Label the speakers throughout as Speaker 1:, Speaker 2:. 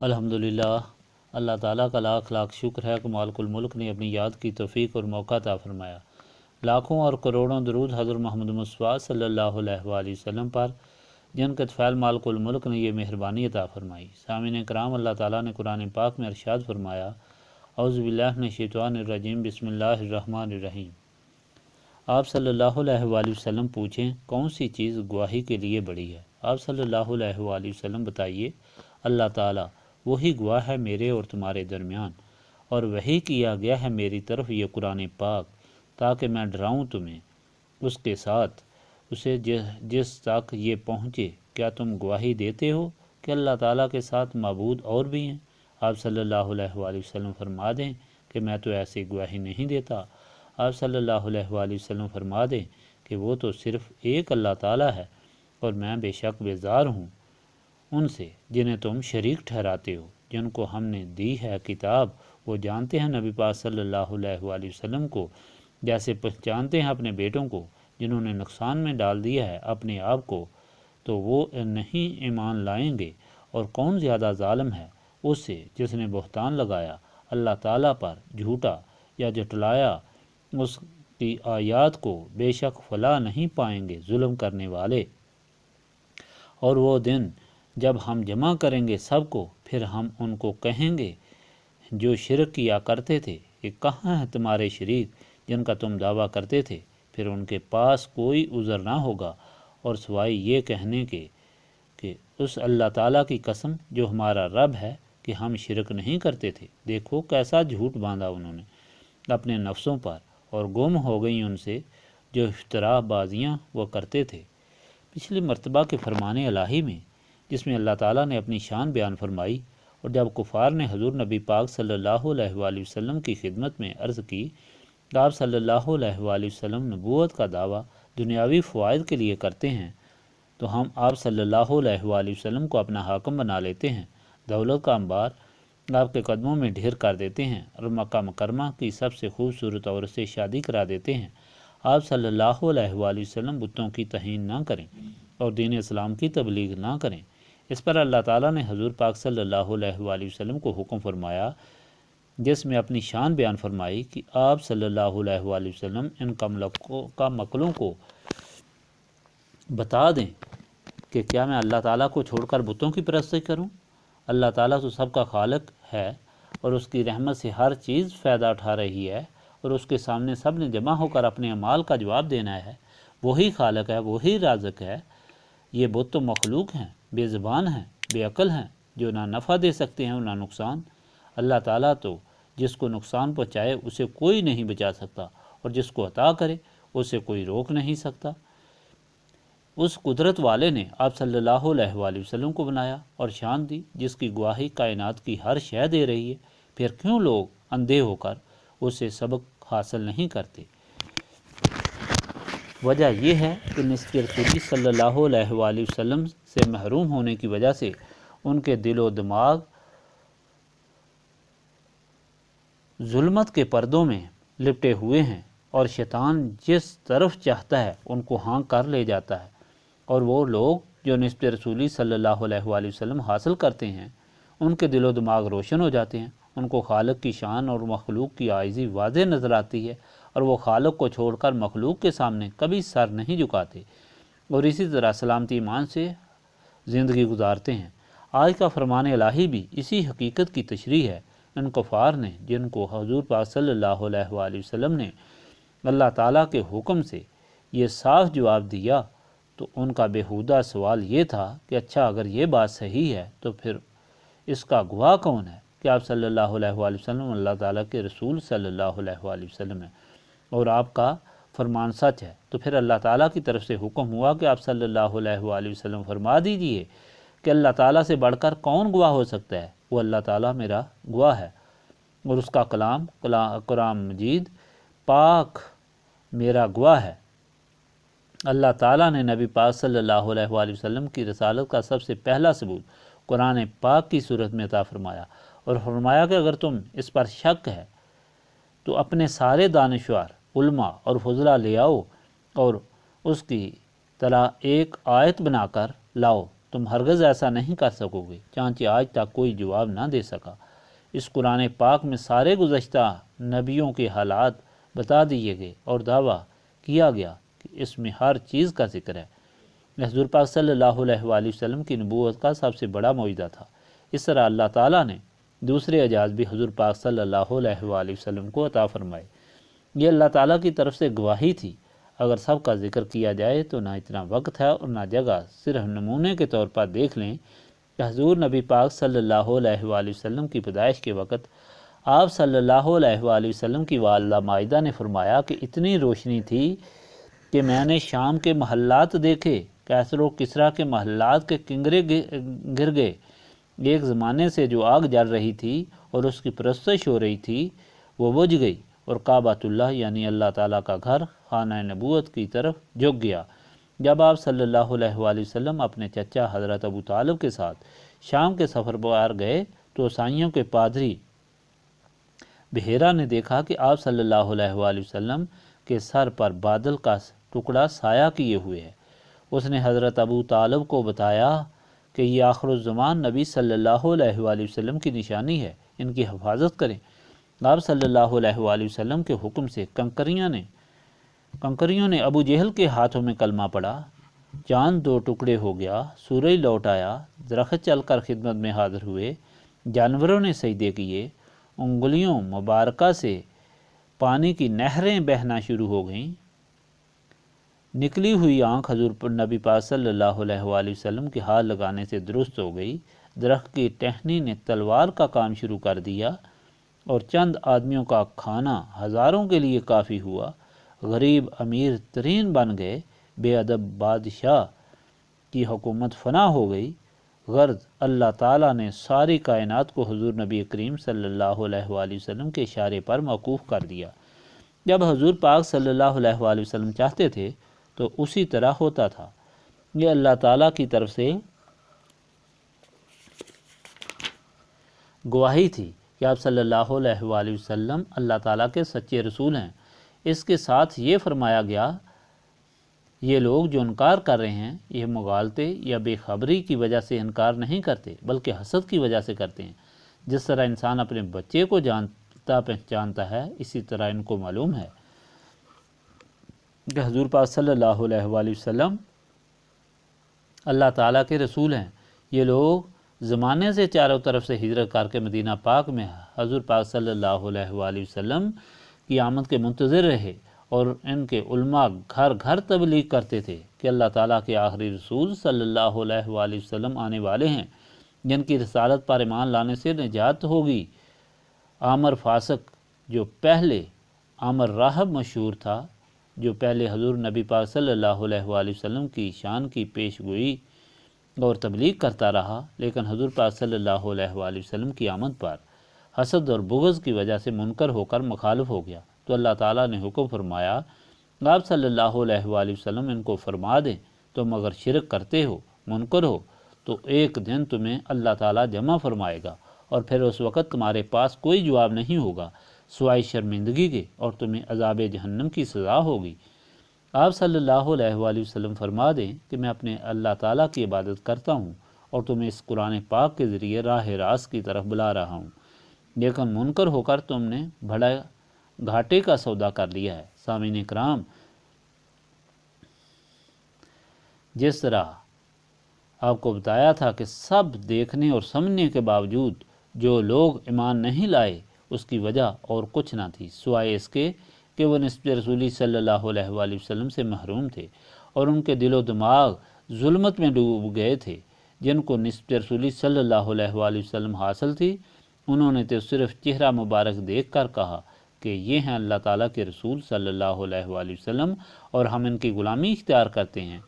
Speaker 1: الحمدللہ، اللہ تعالیٰ کا لاکھ لاکھ شکر ہے کہ مالک الملک نے اپنی یاد کی توفیق اور موقع عطا فرمایا۔ لاکھوں اور کروڑوں درود حضرت محمد مصطفیٰ صلی اللہ علیہ وآلہ وسلم پر، جن کے طفیل مالک الملک نے یہ مہربانی عطا فرمائی۔ سامعین کرام، اللہ تعالیٰ نے قرآن پاک میں ارشاد فرمایا، اعوذ باللہ من الشیطان الرجیم، بسم اللہ الرحمن الرحیم۔ آپ صلی اللہ علیہ وآلہ وسلم پوچھیں کون سی چیز گواہی کے لیے بڑی ہے؟ آپ صلی اللہ علیہ وآلہ وسلم بتائیے، اللہ تعالیٰ وہی گواہ ہے میرے اور تمہارے درمیان، اور وہی کیا گیا ہے میری طرف یہ قرآن پاک، تاکہ میں ڈراؤں تمہیں اس کے ساتھ، اسے جس تک یہ پہنچے۔ کیا تم گواہی دیتے ہو کہ اللہ تعالیٰ کے ساتھ معبود اور بھی ہیں؟ آپ صلی اللہ علیہ وآلہ وسلم فرما دیں کہ میں تو ایسی گواہی نہیں دیتا۔ آپ صلی اللہ علیہ وآلہ وسلم فرما دیں کہ وہ تو صرف ایک اللہ تعالیٰ ہے، اور میں بے شک بیزار ہوں ان سے جنہیں تم شریک ٹھہراتے ہو۔ جن کو ہم نے دی ہے کتاب، وہ جانتے ہیں نبی پاک صلی اللہ علیہ وآلہ وسلم کو جیسے پہچانتے ہیں اپنے بیٹوں کو۔ جنہوں نے نقصان میں ڈال دیا ہے اپنے آپ کو، تو وہ نہیں ایمان لائیں گے۔ اور کون زیادہ ظالم ہے اس سے جس نے بہتان لگایا اللہ تعالیٰ پر جھوٹا یا جھٹلایا اس کی آیات کو، بے شک فلاح نہیں پائیں گے ظلم کرنے والے۔ اور وہ دن جب ہم جمع کریں گے سب کو، پھر ہم ان کو کہیں گے جو شرک کیا کرتے تھے کہ کہاں ہیں تمہارے شریک جن کا تم دعویٰ کرتے تھے؟ پھر ان کے پاس کوئی عذر نہ ہوگا اور سوائے یہ کہنے کے کہ اس اللہ تعالیٰ کی قسم جو ہمارا رب ہے کہ ہم شرک نہیں کرتے تھے۔ دیکھو کیسا جھوٹ باندھا انہوں نے اپنے نفسوں پر، اور گم ہو گئی ان سے جو افتراء بازیاں وہ کرتے تھے۔ پچھلی مرتبہ کے فرمان الہی میں، جس میں اللہ تعالیٰ نے اپنی شان بیان فرمائی، اور جب کفار نے حضور نبی پاک صلی اللہ علیہ وآلہ وسلم کی خدمت میں عرض کی کہ آپ صلی اللہ علیہ وآلہ وسلم نبوت کا دعویٰ دنیاوی فوائد کے لیے کرتے ہیں، تو ہم آپ صلی اللہ علیہ وآلہ وسلم کو اپنا حاکم بنا لیتے ہیں، دولت کا انبار آپ کے قدموں میں ڈھیر کر دیتے ہیں، اور مکہ مکرمہ کی سب سے خوبصورت عورت سے شادی کرا دیتے ہیں۔ آپ صلی اللہ علیہ وآلہ وسلم بتوں کی توہین نہ کریں اور دین اسلام کی تبلیغ نہ کریں۔ اس پر اللہ تعالیٰ نے حضور پاک صلی اللہ علیہ وآلہ وسلم کو حکم فرمایا، جس میں اپنی شان بیان فرمائی کہ آپ صلی اللہ علیہ وآلہ وسلم ان مکلوں کو بتا دیں کہ کیا میں اللہ تعالیٰ کو چھوڑ کر بتوں کی پرستش کروں؟ اللہ تعالیٰ تو سب کا خالق ہے، اور اس کی رحمت سے ہر چیز فائدہ اٹھا رہی ہے، اور اس کے سامنے سب نے جمع ہو کر اپنے اعمال کا جواب دینا ہے۔ وہی خالق ہے، وہی رازق ہے۔ یہ بت تو مخلوق ہیں، بے زبان ہیں، بے عقل ہیں، جو نہ نفع دے سکتے ہیں نہ نقصان۔ اللہ تعالیٰ تو جس کو نقصان پہنچائے اسے کوئی نہیں بچا سکتا، اور جس کو عطا کرے اسے کوئی روک نہیں سکتا۔ اس قدرت والے نے آپ صلی اللہ علیہ وآلہ وسلم کو بنایا اور شان دی، جس کی گواہی کائنات کی ہر شے دے رہی ہے۔ پھر کیوں لوگ اندھے ہو کر اسے سبق حاصل نہیں کرتے؟ وجہ یہ ہے کہ نسب رسولی صلی اللہ علیہ وآلہ وسلم سے محروم ہونے کی وجہ سے ان کے دل و دماغ ظلمت کے پردوں میں لپٹے ہوئے ہیں، اور شیطان جس طرف چاہتا ہے ان کو ہاں کر لے جاتا ہے۔ اور وہ لوگ جو نسب رسولی صلی اللہ علیہ وآلہ وسلم حاصل کرتے ہیں، ان کے دل و دماغ روشن ہو جاتے ہیں، ان کو خالق کی شان اور مخلوق کی عاجزی واضح نظر آتی ہے، اور وہ خالق کو چھوڑ کر مخلوق کے سامنے کبھی سر نہیں جھکاتے، اور اسی طرح سلامتی ایمان سے زندگی گزارتے ہیں۔ آج کا فرمان الہی بھی اسی حقیقت کی تشریح ہے۔ ان کفار نے جن کو حضور پاک صلی اللہ علیہ وآلہ وسلم نے اللہ تعالیٰ کے حکم سے یہ صاف جواب دیا، تو ان کا بیہودہ سوال یہ تھا کہ اچھا اگر یہ بات صحیح ہے تو پھر اس کا گواہ کون ہے کہ آپ صلی اللہ علیہ وآلہ وسلم اللہ تعالیٰ کے رسول صلی اللہ علیہ وآلہ وسلم ہیں، اور آپ کا فرمان سچ ہے؟ تو پھر اللہ تعالیٰ کی طرف سے حکم ہوا کہ آپ صلی اللہ علیہ وآلہ وسلم فرما دیجئے کہ اللہ تعالیٰ سے بڑھ کر کون گواہ ہو سکتا ہے؟ وہ اللہ تعالیٰ میرا گواہ ہے، اور اس کا کلام قرآن مجید پاک میرا گواہ ہے۔ اللہ تعالیٰ نے نبی پاک صلی اللہ علیہ وآلہ وسلم کی رسالت کا سب سے پہلا ثبوت قرآن پاک کی صورت میں عطا فرمایا، اور فرمایا کہ اگر تم اس پر شک ہے تو اپنے سارے دانشور علماء اور فضلاء لے آؤ اور اس کی طرح ایک آیت بنا کر لاؤ، تم ہرگز ایسا نہیں کر سکو گے، چانچہ آج تک کوئی جواب نہ دے سکا۔ اس قرآن پاک میں سارے گزشتہ نبیوں کے حالات بتا دیے گئے اور دعویٰ کیا گیا کہ اس میں ہر چیز کا ذکر ہے۔ حضور پاک صلی اللہ علیہ وآلہ وسلم کی نبوت کا سب سے بڑا معجزہ تھا۔ اس طرح اللہ تعالیٰ نے دوسرے اعجاز بھی حضور پاک صلی اللہ علیہ وآلہ وسلم کو عطا فرمائے۔ یہ اللہ تعالیٰ کی طرف سے گواہی تھی۔ اگر سب کا ذکر کیا جائے تو نہ اتنا وقت ہے اور نہ جگہ، صرف نمونے کے طور پر دیکھ لیں کہ حضور نبی پاک صلی اللہ علیہ وآلہ وسلم کی پیدائش کے وقت آپ صلی اللہ علیہ وآلہ وسلم کی والدہ مائدہ نے فرمایا کہ اتنی روشنی تھی کہ میں نے شام کے محلات دیکھے، کیسر و کسریٰ کے محلات کے کنگرے گر گئے۔ ایک زمانے سے جو آگ جل رہی تھی اور اس کی پرستش ہو رہی تھی وہ بجھ گئی، اور کعبۃ اللہ یعنی اللہ تعالیٰ کا گھر خانہ نبوت کی طرف جھک گیا۔ جب آپ صلی اللہ علیہ وآلہ وسلم اپنے چچا حضرت ابو طالب کے ساتھ شام کے سفر پر گئے تو عیسائیوں کے پادری بحیرہ نے دیکھا کہ آپ صلی اللہ علیہ وآلہ وسلم کے سر پر بادل کا ٹکڑا سایہ کیے ہوئے ہے۔ اس نے حضرت ابو طالب کو بتایا کہ یہ آخر الزمان نبی صلی اللہ علیہ وآلہ وسلم کی نشانی ہے، ان کی حفاظت کریں۔ آپ صلی اللہ علیہ وآلہ وسلم کے حکم سے کنکریوں نے ابو جہل کے ہاتھوں میں کلمہ پڑا، چاند دو ٹکڑے ہو گیا، سورج لوٹ آیا، درخت چل کر خدمت میں حاضر ہوئے، جانوروں نے سجدے کیے، انگلیوں مبارکہ سے پانی کی نہریں بہنا شروع ہو گئیں، نکلی ہوئی آنکھ حضور نبی پاک صلی اللہ علیہ وآلہ وسلم کے ہاتھ لگانے سے درست ہو گئی، درخت کی ٹہنی نے تلوار کا کام شروع کر دیا، اور چند آدمیوں کا کھانا ہزاروں کے لیے کافی ہوا، غریب امیر ترین بن گئے، بے ادب بادشاہ کی حکومت فنا ہو گئی۔ غرض اللہ تعالیٰ نے ساری کائنات کو حضور نبی کریم صلی اللہ علیہ وآلہ وسلم کے اشارے پر موقوف کر دیا۔ جب حضور پاک صلی اللہ علیہ وآلہ وسلم چاہتے تھے تو اسی طرح ہوتا تھا۔ یہ اللہ تعالیٰ کی طرف سے گواہی تھی کہ آپ صلی اللہ علیہ وآلہ وسلم اللہ تعالیٰ کے سچے رسول ہیں۔ اس کے ساتھ یہ فرمایا گیا، یہ لوگ جو انکار کر رہے ہیں یہ مغالطے یا بے خبری کی وجہ سے انکار نہیں کرتے بلکہ حسد کی وجہ سے کرتے ہیں۔ جس طرح انسان اپنے بچے کو جانتا پہچانتا ہے، اسی طرح ان کو معلوم ہے کہ حضور پاک صلی اللہ علیہ وآلہ وسلم اللہ تعالیٰ کے رسول ہیں۔ یہ لوگ زمانے سے چاروں طرف سے ہجرت کر کے مدینہ پاک میں حضور پاک صلی اللہ علیہ وآلہ وسلم کی آمد کے منتظر رہے، اور ان کے علماء گھر گھر تبلیغ کرتے تھے کہ اللہ تعالیٰ کے آخری رسول صلی اللہ علیہ وآلہ وسلم آنے والے ہیں، جن کی رسالت پر ایمان لانے سے نجات ہوگی۔ عامر فاسق جو پہلے عامر راہب مشہور تھا، جو پہلے حضور نبی پاک صلی اللہ علیہ وآلہ وسلم کی شان کی پیش گوئی اور تبلیغ کرتا رہا، لیکن حضور پاک صلی اللہ علیہ وآلہ وسلم کی آمد پر حسد اور بغض کی وجہ سے منکر ہو کر مخالف ہو گیا، تو اللہ تعالیٰ نے حکم فرمایا آپ صلی اللہ علیہ وآلہ وسلم ان کو فرما دیں، تم اگر شرک کرتے ہو، منکر ہو، تو ایک دن تمہیں اللہ تعالیٰ جمع فرمائے گا، اور پھر اس وقت تمہارے پاس کوئی جواب نہیں ہوگا سوائے شرمندگی کے، اور تمہیں عذاب جہنم کی سزا ہوگی۔ آپ صلی اللہ علیہ وآلہ وسلم فرما دیں کہ میں اپنے اللہ تعالیٰ کی عبادت کرتا ہوں اور تمہیں اس قرآن پاک کے ذریعے راہ راست کی طرف بلا رہا ہوں، لیکن منکر ہو کر تم نے بڑا گھاٹے کا سودا کر لیا ہے۔ سامعین کرام، جس طرح آپ کو بتایا تھا کہ سب دیکھنے اور سمجھنے کے باوجود جو لوگ ایمان نہیں لائے اس کی وجہ اور کچھ نہ تھی سوائے اس کے کہ وہ نسبت رسولی صلی اللہ علیہ وآلہ وسلم سے محروم تھے، اور ان کے دل و دماغ ظلمت میں ڈوب گئے تھے۔ جن کو نسبت رسولی صلی اللہ علیہ وآلہ وسلم حاصل تھی، انہوں نے تو صرف چہرہ مبارک دیکھ کر کہا کہ یہ ہیں اللہ تعالیٰ کے رسول صلی اللہ علیہ وآلہ وسلم، اور ہم ان کی غلامی اختیار کرتے ہیں،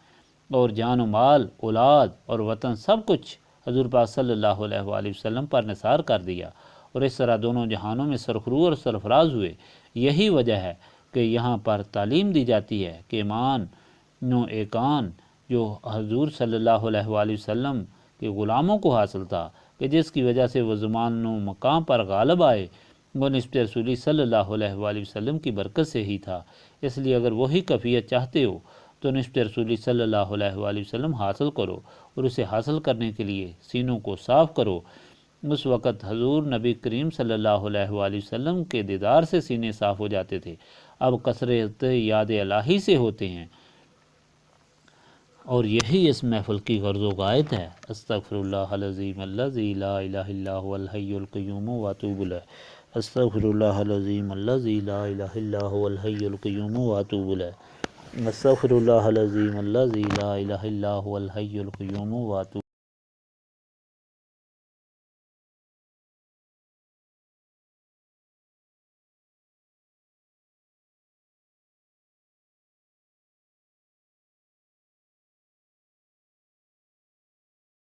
Speaker 1: اور جان و مال، اولاد اور وطن سب کچھ حضور پاک صلی اللہ علیہ وآلہ وسلم پر نثار کر دیا، اور اس طرح دونوں جہانوں میں سرخرو اور سرفراز ہوئے۔ یہی وجہ ہے کہ یہاں پر تعلیم دی جاتی ہے کہ ایمان نو ایکان جو حضور صلی اللہ علیہ وآلہ وسلم کے غلاموں کو حاصل تھا، کہ جس کی وجہ سے وہ زمان و مقام پر غالب آئے، وہ نسبت رسولی صلی اللہ علیہ وآلہ وسلم کی برکت سے ہی تھا۔ اس لیے اگر وہی کیفیت چاہتے ہو تو نسبت رسولی صلی اللہ علیہ وآلہ وسلم حاصل کرو، اور اسے حاصل کرنے کے لیے سینوں کو صاف کرو۔ اس وقت حضور نبی کریم صلی اللہ علیہ وآلہ وسلم کے دیدار سے سینے صاف ہو جاتے تھے، اب کثرت یاد الہی سے ہوتے ہیں، اور یہی اس محفل کی غرض و غایت ہے۔ استغفر اللہ العظیم الذی لا الہ الا هو الحی القیوم واتوب الیہ۔ استغفر اللہ العظیم الذی لا الہ الا هو الحی القیوم واتوب الیہ۔ استغفر اللہ العظیم الذی لا الہ الا هو الحی القیوم واتوب